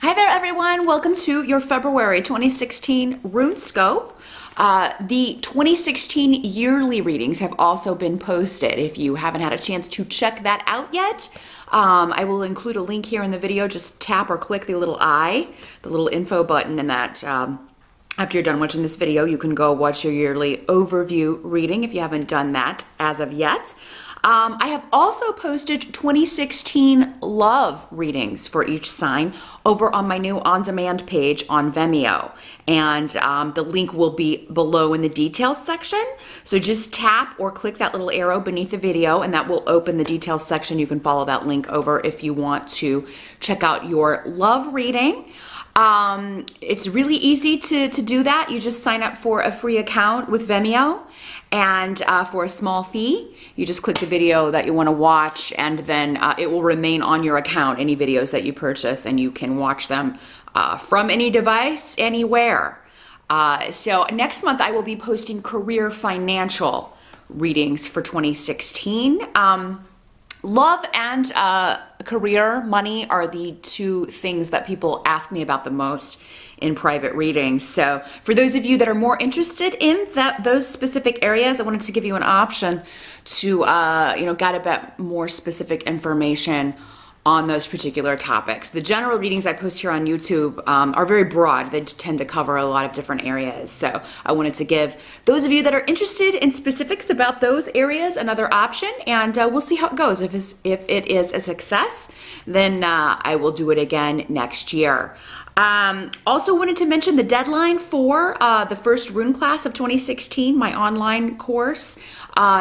Hi there everyone, welcome to your February 2016 Runescope. The 2016 yearly readings have also been posted. If you haven't had a chance to check that out yet, I will include a link here in the video. Just tap or click the little I, the little info button, and that after you're done watching this video, you can go watch your yearly overview reading if you haven't done that as of yet. I have also posted 2016 love readings for each sign over on my new on-demand page on Vimeo. And the link will be below in the details section. So just tap or click that little arrow beneath the video and that will open the details section. You can follow that link over if you want to check out your love reading. It's really easy to do that. You just sign up for a free account with Vimeo, and for a small fee, you just click the video that you want to watch, and then it will remain on your account, any videos that you purchase, and you can watch them from any device, anywhere. So next month I will be posting career financial readings for 2016. Love and career, money are the two things that people ask me about the most in private readings. So for those of you that are more interested in those specific areas, I wanted to give you an option to get a bit more specific information on those particular topics. The general readings I post here on YouTube are very broad. They tend to cover a lot of different areas. So I wanted to give those of you that are interested in specifics about those areas another option, and we'll see how it goes. If it is a success, then I will do it again next year. Also wanted to mention the deadline for the first Rune class of 2016, my online course,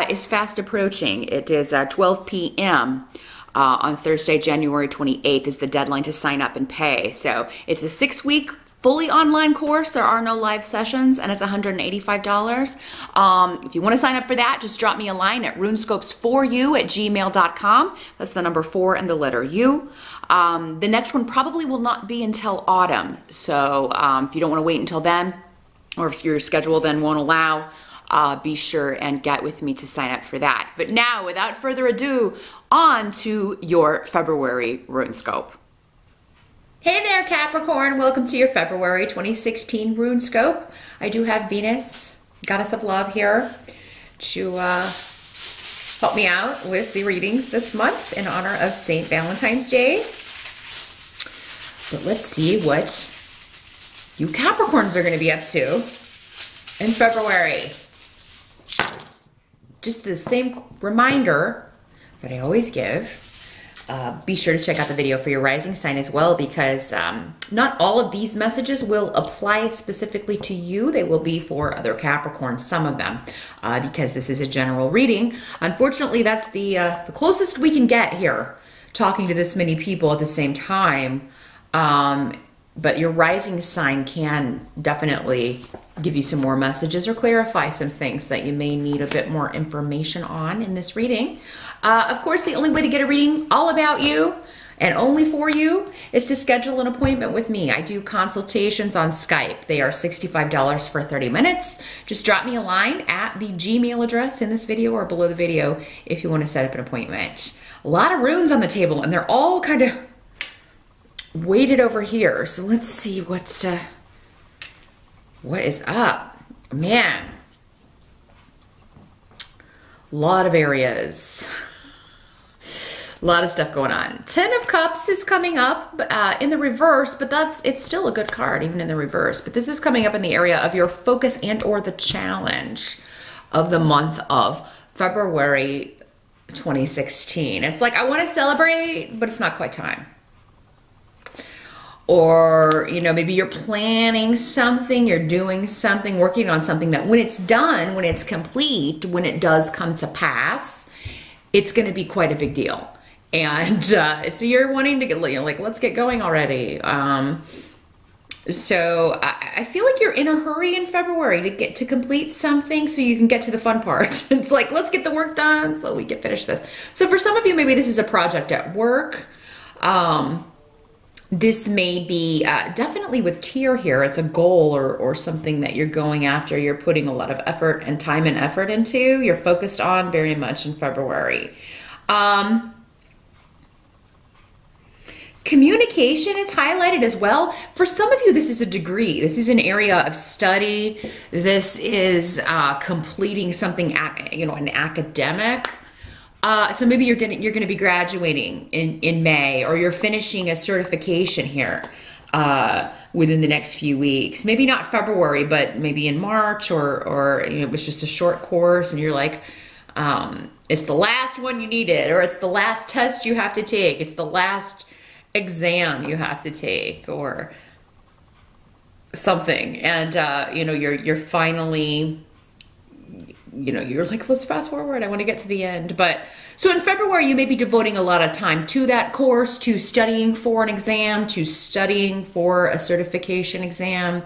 is fast approaching. It is 12 p.m. On Thursday, January 28th is the deadline to sign up and pay. So it's a 6-week fully online course. There are no live sessions, and it's $185. If you want to sign up for that, just drop me a line at runescopes4u@gmail.com. That's the number 4 and the letter U. The next one probably will not be until autumn. So if you don't want to wait until then, or if your schedule then won't allow, be sure and get with me to sign up for that. But now, without further ado, on to your February Runescope. Hey there, Capricorn. Welcome to your February 2016 Runescope. I do have Venus, goddess of love, here to help me out with the readings this month in honor of St. Valentine's Day. But let's see what you Capricorns are going to be up to in February. Just the same reminder that I always give. Be sure to check out the video for your rising sign as well, because not all of these messages will apply specifically to you. They will be for other Capricorns, some of them, because this is a general reading. Unfortunately, that's the closest we can get here, talking to this many people at the same time. But your rising sign can definitely give you some more messages or clarify some things that you may need a bit more information on in this reading. Of course, the only way to get a reading all about you and only for you is to schedule an appointment with me. I do consultations on Skype. They are $65 for 30 minutes. Just drop me a line at the Gmail address in this video or below the video if you want to set up an appointment. A lot of runes on the table, and they're all kind of weighted over here. So let's see what is up. Man, a lot of areas, a lot of stuff going on. 10 of Cups is coming up in the reverse, but it's still a good card even in the reverse. But this is coming up in the area of your focus and or the challenge of the month of February 2016. It's like, I want to celebrate, but it's not quite time. Or, maybe you're planning something, you're doing something, working on something that when it's done, when it's complete, when it does come to pass, it's going to be quite a big deal. And so you're wanting to get, like, let's get going already. So I feel like you're in a hurry in February to complete something so you can get to the fun part. It's like, let's get the work done so we can finish this. So for some of you, maybe this is a project at work. This may be definitely with tear here. It's a goal or something that you're going after. You're putting a lot of effort and time and effort into. You're focused on very much in February. Communication is highlighted as well. For some of you, this is a degree. This is an area of study. This is completing something, you know, an academic. So maybe you're gonna be graduating in May, or you're finishing a certification here within the next few weeks. Maybe not February, but maybe in March, or you know, it was just a short course, and you're like, it's the last one you needed, or it's the last test you have to take. It's the last exam you have to take, or something. And you know, you're finally, you know, you're like, let's fast forward, I want to get to the end. But so in February, you may be devoting a lot of time to that course, to studying for an exam, to studying for a certification exam.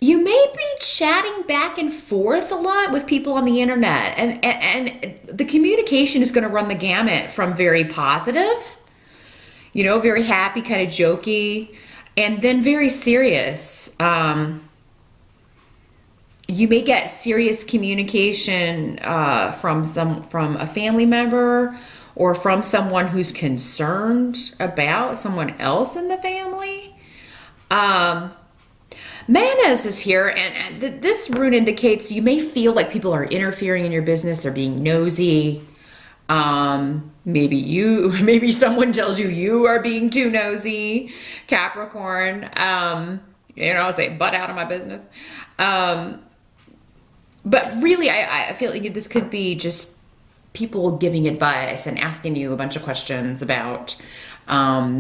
You may be chatting back and forth a lot with people on the internet, and the communication is going to run the gamut from very positive, you know, very happy, kind of jokey, and then very serious. You may get serious communication from a family member, or from someone who's concerned about someone else in the family. Manas is here, and this rune indicates you may feel like people are interfering in your business. They're being nosy. Maybe someone tells you you are being too nosy, Capricorn. You know, say, butt out of my business. But really, I feel like this could be just people giving advice and asking you a bunch of questions about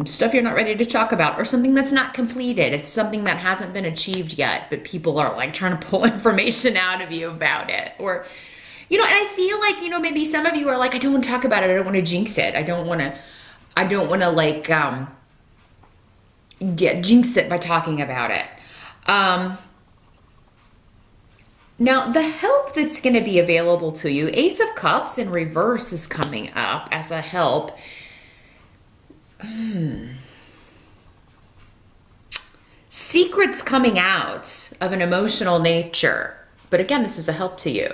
stuff you're not ready to talk about, or something that's not completed. It's something that hasn't been achieved yet, but people are like trying to pull information out of you about it. Or, you know, and I feel like, you know, maybe some of you are like, I don't want to talk about it. I don't want to jinx it. I don't want to like, jinx it by talking about it. Now, the help that's going to be available to you, Ace of Cups in reverse is coming up as a help. Secrets coming out of an emotional nature. But again, this is a help to you.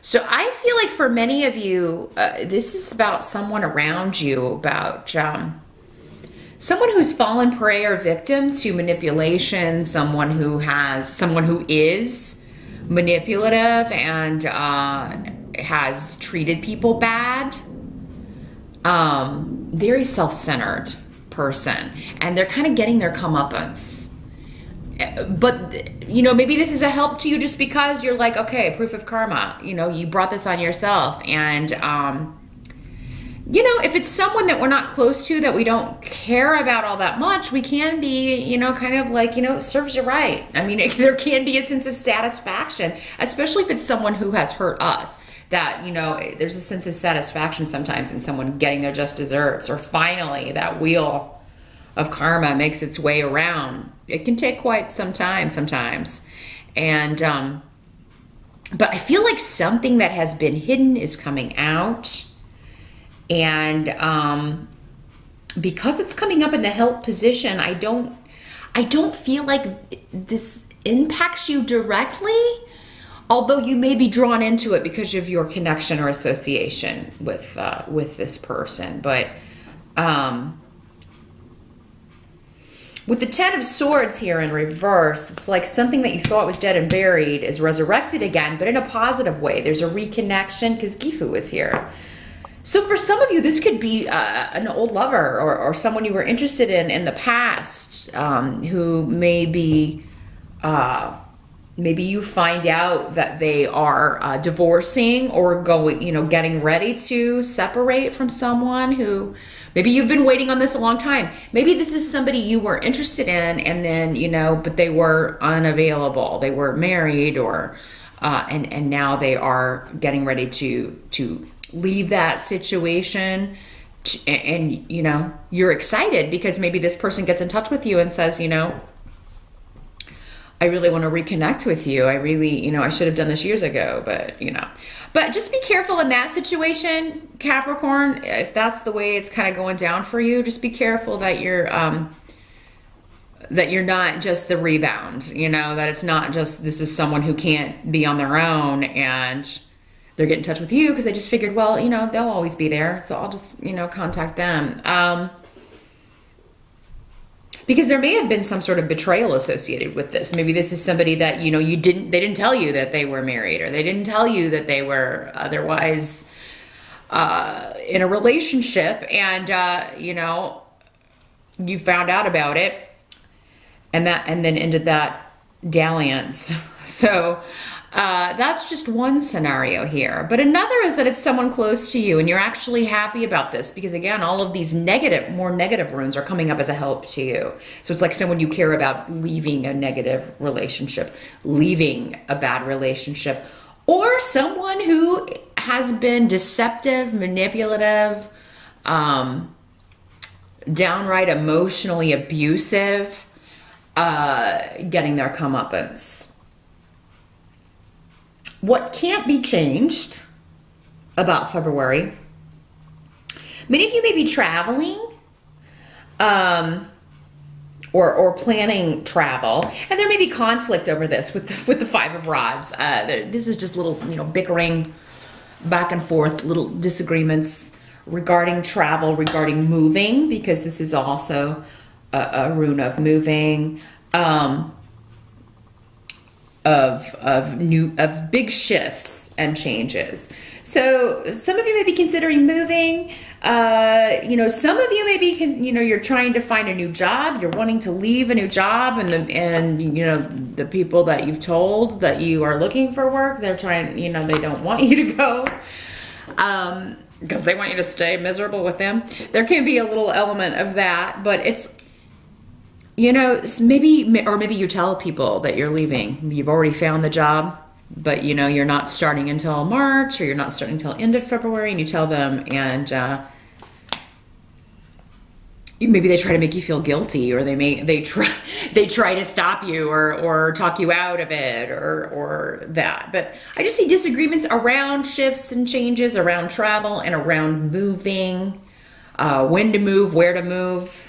So I feel like for many of you, this is about someone around you, about someone who's fallen prey or victim to manipulation, someone who is manipulative and has treated people bad. Very self-centered person, and they're kind of getting their comeuppance. But, you know, maybe this is a help to you just because you're like, okay, proof of karma. You know, you brought this on yourself. And, you know, if it's someone that we're not close to, that we don't care about all that much, we can be, you know, kind of like, you know, it serves you right. I mean, there can be a sense of satisfaction, especially if it's someone who has hurt us. That, you know, there's a sense of satisfaction sometimes in someone getting their just desserts, or finally that wheel of karma makes its way around. It can take quite some time sometimes. And, but I feel like something that has been hidden is coming out. And because it's coming up in the help position, I don't feel like this impacts you directly. Although you may be drawn into it because of your connection or association with this person. But with the Ten of Swords here in reverse, it's like something that you thought was dead and buried is resurrected again, but in a positive way. There's a reconnection because Gifu is here. So for some of you, this could be an old lover, or someone you were interested in the past, who may be... maybe you find out that they are divorcing, or getting ready to separate from someone who, maybe you've been waiting on this a long time. Maybe this is somebody you were interested in, and then, you know, but they were unavailable. They were married, or, and now they are getting ready to leave that situation. And, you know, you're excited because maybe this person gets in touch with you and says, you know, I really want to reconnect with you. I really, you know, I should have done this years ago, but, you know. But just be careful in that situation, Capricorn. If that's the way it's kind of going down for you, just be careful that you're not just the rebound, you know, that it's not just, this is someone who can't be on their own and they're getting in touch with you because they just figured, well, you know, they'll always be there. So I'll just, you know, contact them. Because there may have been some sort of betrayal associated with this. Maybe this is somebody that, you know, they didn't tell you that they were married, or they didn't tell you that they were otherwise in a relationship, and you know, you found out about it, and then ended that dalliance. So that's just one scenario here. But another is that it's someone close to you and you're actually happy about this, because again, all of these more negative runes are coming up as a help to you. So it's like someone you care about leaving a negative relationship, leaving a bad relationship, or someone who has been deceptive, manipulative, downright emotionally abusive, getting their comeuppance. What can't be changed about February, many of you may be traveling or planning travel, and there may be conflict over this with the Five of Rods. This is just little, you know, bickering back and forth, little disagreements regarding travel, regarding moving, because this is also a rune of moving, of big shifts and changes. So some of you may be considering moving. You know, some of you may be, you know, you're trying to find a new job. You're wanting to leave a new job, and you know, the people that you've told that you are looking for work, they're trying, you know, they don't want you to go, because they want you to stay miserable with them. There can be a little element of that, but it's, you know, maybe you tell people that you're leaving. You've already found the job, but you know, you're not starting until March, or you're not starting until end of February, and you tell them, and maybe they try to make you feel guilty, or they try to stop you, or talk you out of it, or that. But I just see disagreements around shifts and changes, around travel, and around moving, when to move, where to move.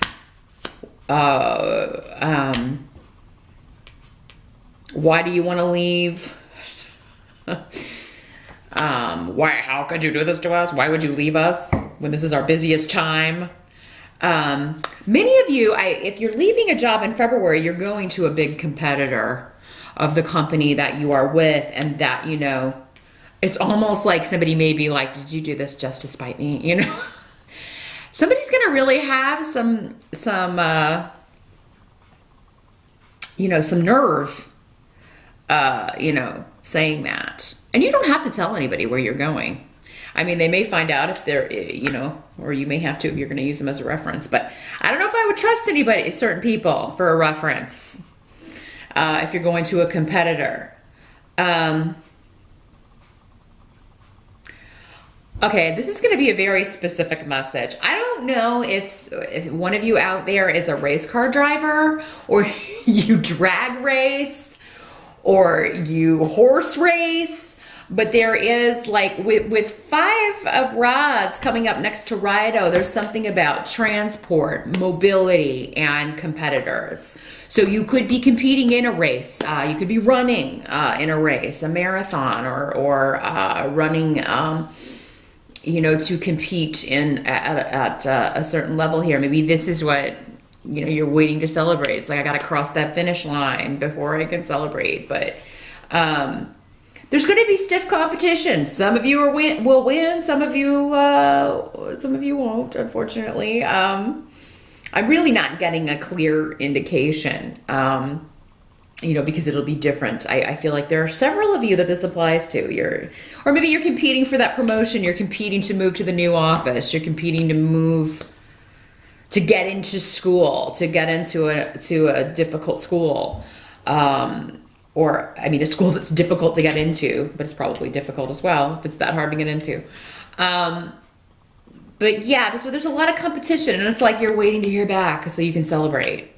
Why do you want to leave? How could you do this to us? Why would you leave us when this is our busiest time? Many of you, if you're leaving a job in February, you're going to a big competitor of the company that you are with, and that, you know, it's almost like somebody may be like, did you do this just to spite me? You know? Somebody's going to really have some you know, some nerve, you know, saying that. And you don't have to tell anybody where you're going. I mean, they may find out if they're, you know, or you may have to if you're going to use them as a reference. But I don't know if I would trust anybody, certain people, for a reference, if you're going to a competitor. Okay, this is going to be a very specific message. I don't know if one of you out there is a race car driver, or you drag race, or you horse race, but there is, like, with Five of Rods coming up next to Rido, there's something about transport, mobility, and competitors. So you could be competing in a race. You could be running in a race, a marathon, or running, you know, to compete at a certain level here. Maybe this is what, you know, you're waiting to celebrate. It's like, I got to cross that finish line before I can celebrate. But there's going to be stiff competition. Some of you will win. Some of you won't, unfortunately. I'm really not getting a clear indication, you know, because it'll be different. I feel like there are several of you that this applies to. Or maybe you're competing for that promotion. You're competing to move to the new office. You're competing to move, to get into school, to get into a difficult school. Or, I mean, a school that's difficult to get into, but it's probably difficult as well if it's that hard to get into. But yeah, so there's a lot of competition, and it's like you're waiting to hear back so you can celebrate.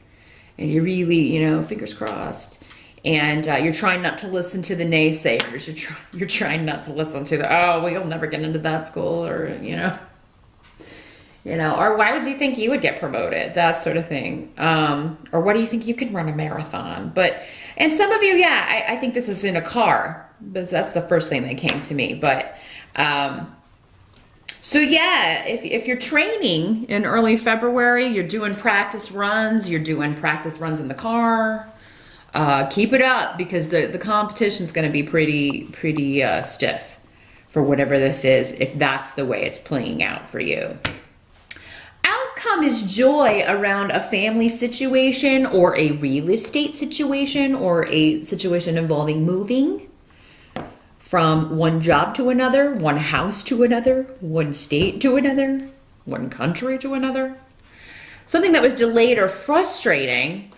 And you're really, you know, fingers crossed. And you're trying not to listen to the naysayers. You're trying not to listen to the, oh, well, you'll never get into that school, or, you know, or why would you think you would get promoted? That sort of thing. Or what do you think you can run a marathon? And some of you, yeah, I think this is in a car. that's the first thing that came to me. But so yeah, if you're training in early February, you're doing practice runs, in the car, keep it up, because the competition's going to be pretty stiff for whatever this is, if that's the way it's playing out for you. Outcome is joy around a family situation or a real estate situation or a situation involving moving from one job to another, one house to another, one state to another, one country to another. Something that was delayed or frustrating,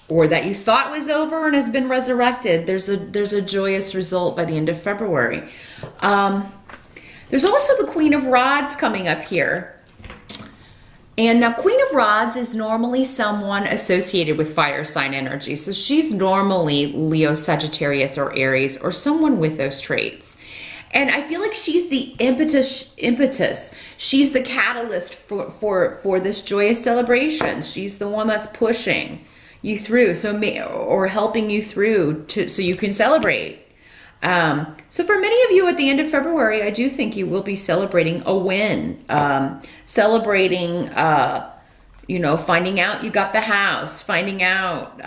or that you thought was over and has been resurrected. There's a joyous result by the end of February. There's also the Queen of Rods coming up here. And now Queen of Rods is normally someone associated with fire sign energy. So she's normally Leo, Sagittarius, or Aries, or someone with those traits. And I feel like she's the impetus. She's the catalyst for this joyous celebration. She's the one that's pushing you through, or helping you through so you can celebrate. So for many of you at the end of February, I do think you will be celebrating a win, celebrating, finding out you got the house, finding out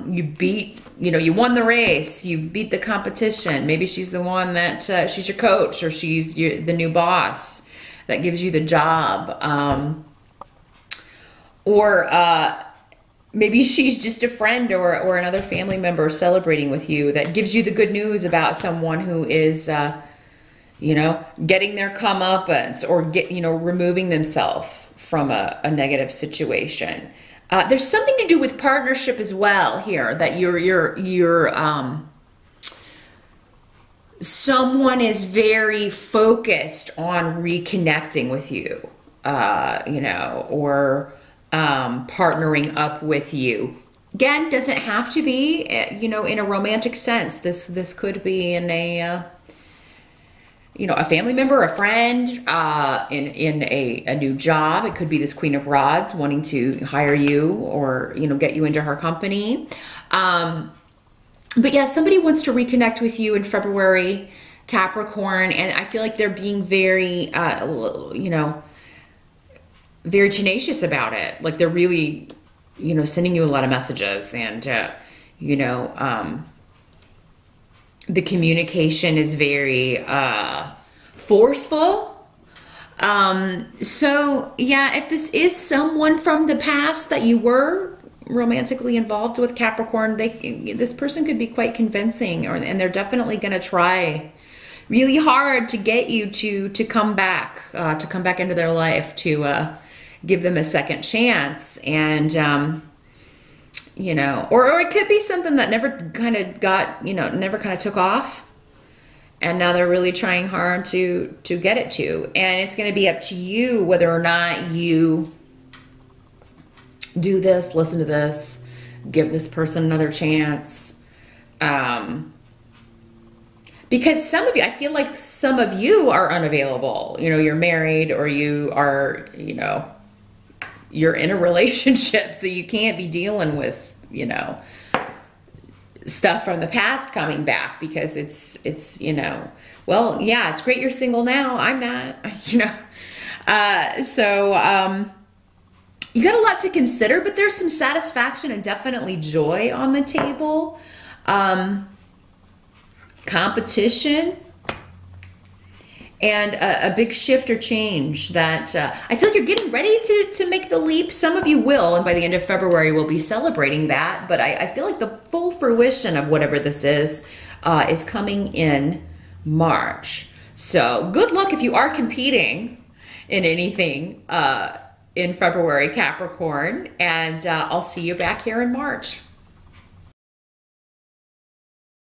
you won the race, you beat the competition. Maybe she's the one that she's your coach, or she's the new boss that gives you the job, maybe she's just a friend or another family member celebrating with you that gives you the good news about someone who is, getting their comeuppance, or removing themselves from a negative situation. There's something to do with partnership as well here, that someone is very focused on reconnecting with you, or partnering up with you. Again, doesn't have to be, in a romantic sense. This could be in a family member, a friend, in a new job. It could be this Queen of Rods wanting to hire you, or get you into her company. But yeah, somebody wants to reconnect with you in February, Capricorn, and I feel like they're being very, very tenacious about it. Like they're really, sending you a lot of messages, and, the communication is very, forceful. So yeah, if this is someone from the past that you were romantically involved with, Capricorn, this person could be quite convincing, and they're definitely going to try really hard to get you to come back into their life, to, give them a second chance. And, or it could be something that never kind of took off. And now they're really trying hard to get it to. And it's going to be up to you whether or not you do this, listen to this, give this person another chance. Because some of you, I feel like some of you are unavailable. You're married, or you are, you're in a relationship, so you can't be dealing with, stuff from the past coming back, because it's well, yeah, it's great you're single now. I'm not, so you got a lot to consider, but there's some satisfaction and definitely joy on the table. Competition, and a big shift or change that I feel like you're getting ready to make the leap. Some of you will, and by the end of February we'll be celebrating that. But I feel like the full fruition of whatever this is coming in March. So good luck if you are competing in anything in February, Capricorn. And I'll see you back here in March.